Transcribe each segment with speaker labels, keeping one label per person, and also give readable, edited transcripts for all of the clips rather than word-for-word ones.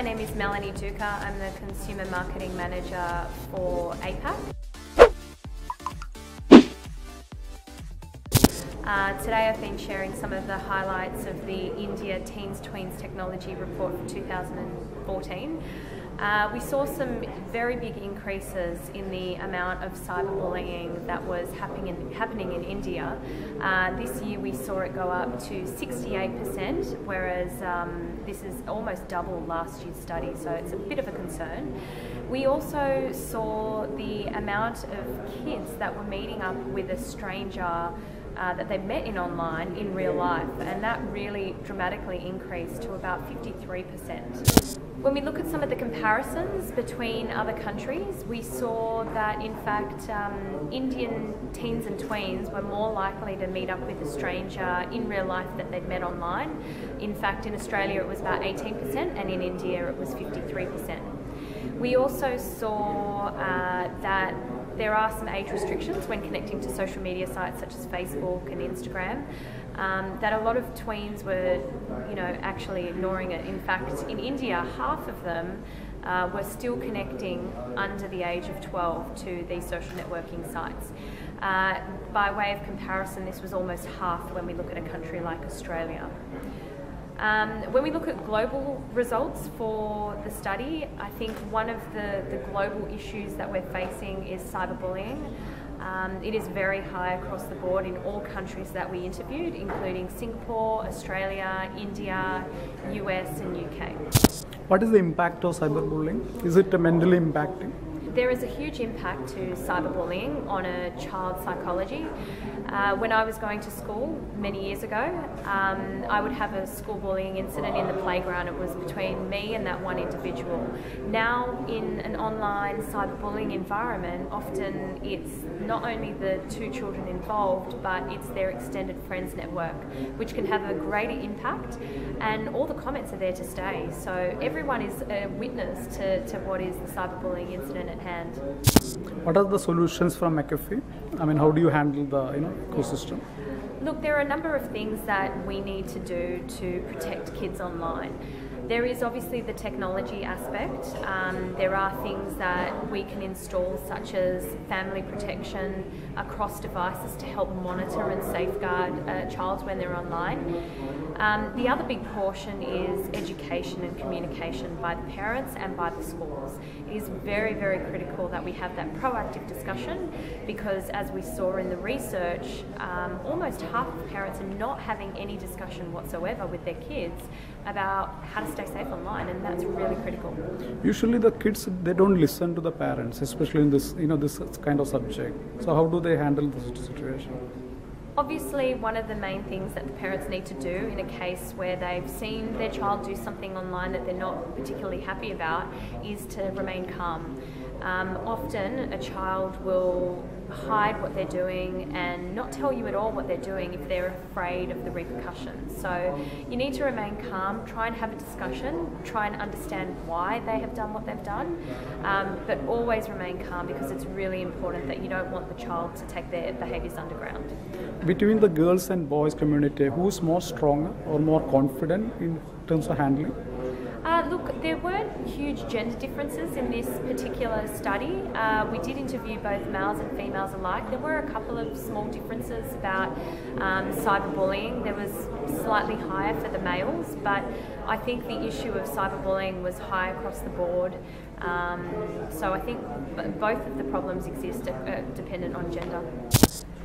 Speaker 1: name is Melanie Duca. I'm the Consumer Marketing Manager for APAC. Today I've been sharing some of the highlights of the India Teens Tweens Technology Report for 2014. We saw some very big increases in the amount of cyberbullying that was happening in India. This year we saw it go up to 68%, whereas this is almost double last year's study, so it's a bit of a concern. We also saw the amount of kids that were meeting up with a stranger that they met online in real life, and that really dramatically increased to about 53%. When we look at some of the comparisons between other countries, we saw that in fact Indian teens and tweens were more likely to meet up with a stranger in real life that they'd met online. In fact, in Australia it was about 18%, and in India it was 53%. We also saw that there are some age restrictions when connecting to social media sites such as Facebook and Instagram, that a lot of tweens were, actually ignoring it. In fact, in India, half of them were still connecting under the age of 12 to these social networking sites. By way of comparison, this was almost half when we look at a country like Australia. When we look at global results for the study, I think one of the global issues that we're facing is cyberbullying. It is very high across the board in all countries that we interviewed, including Singapore, Australia, India, US and UK.
Speaker 2: What is the impact of cyberbullying? Is it mentally impacting?
Speaker 1: There is a huge impact to cyberbullying on a child's psychology. When I was going to school many years ago, I would have a school bullying incident in the playground. It was between me and that one individual. Now, in an online cyberbullying environment, often it's not only the two children involved, but it's their extended friends network, which can have a greater impact, and all the comments are there to stay. So everyone is a witness to what is the cyberbullying incident at hand.
Speaker 2: What are the solutions from McAfee? I mean, how do you handle the ecosystem?
Speaker 1: Look, there are a number of things that we need to do to protect kids online. There is obviously the technology aspect. There are things that we can install, such as family protection across devices to help monitor and safeguard a child when they're online. The other big portion is education and communication by the parents and by the schools. It is very, very critical that we have that proactive discussion, because as we saw in the research, almost half of parents are not having any discussion whatsoever with their kids about how to stay safe online, and that's really critical.
Speaker 2: Usually the kids, they don't listen to the parents, especially in this, this kind of subject. So how do they handle this situation?
Speaker 1: Obviously, one of the main things that the parents need to do in a case where they've seen their child do something online that they're not particularly happy about is to remain calm. Often a child will hide what they're doing and not tell you at all what they're doing if they're afraid of the repercussions. So you need to remain calm, try and have a discussion, try and understand why they have done what they've done, but always remain calm, because it's really important that you don't want the child to take their behaviours underground.
Speaker 2: Between the girls and boys community, who's more strong or more confident in terms of handling?
Speaker 1: Look, there weren't huge gender differences in this particular study. We did interview both males and females alike. There were a couple of small differences about cyberbullying. There was slightly higher for the males, but I think the issue of cyberbullying was high across the board. So I think both of the problems exist dependent on gender.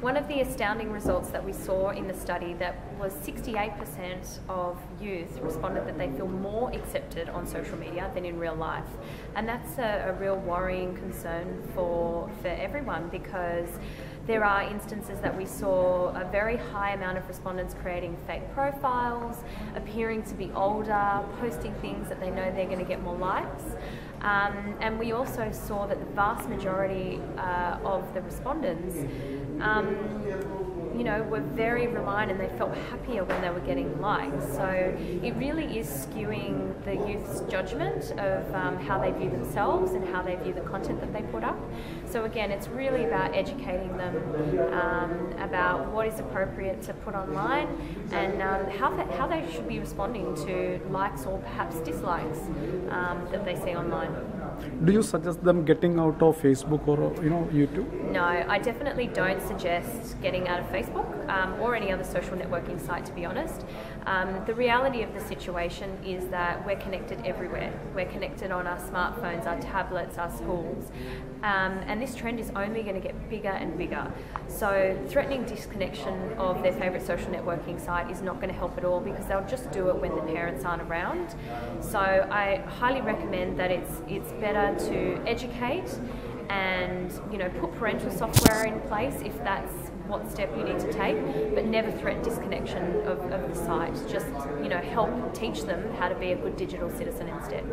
Speaker 1: One of the astounding results that we saw in the study, that was 68% of youth responded that they feel more accepted on social media than in real life. And that's a real worrying concern for everyone, because there are instances that we saw a very high amount of respondents creating fake profiles, appearing to be older, posting things that they know they're going to get more likes. And we also saw that the vast majority of the respondents were very reliant, and they felt happier when they were getting likes. So it really is skewing the youth's judgment of how they view themselves and how they view the content that they put up. So again, it's really about educating them about what is appropriate to put online and how they should be responding to likes or perhaps dislikes that they see online.
Speaker 2: Do you suggest them getting out of Facebook or YouTube?
Speaker 1: No, I definitely don't suggest getting out of Facebook or any other social networking site, to be honest. The reality of the situation is that we're connected everywhere. We're connected on our smartphones, our tablets, our schools, and this trend is only going to get bigger and bigger. So threatening disconnection of their favourite social networking site is not going to help at all, because they'll just do it when the parents aren't around. So I highly recommend that it's better to educate and put parental software in place if that's what step you need to take, but never threaten disconnection of the site. Just help teach them how to be a good digital citizen instead.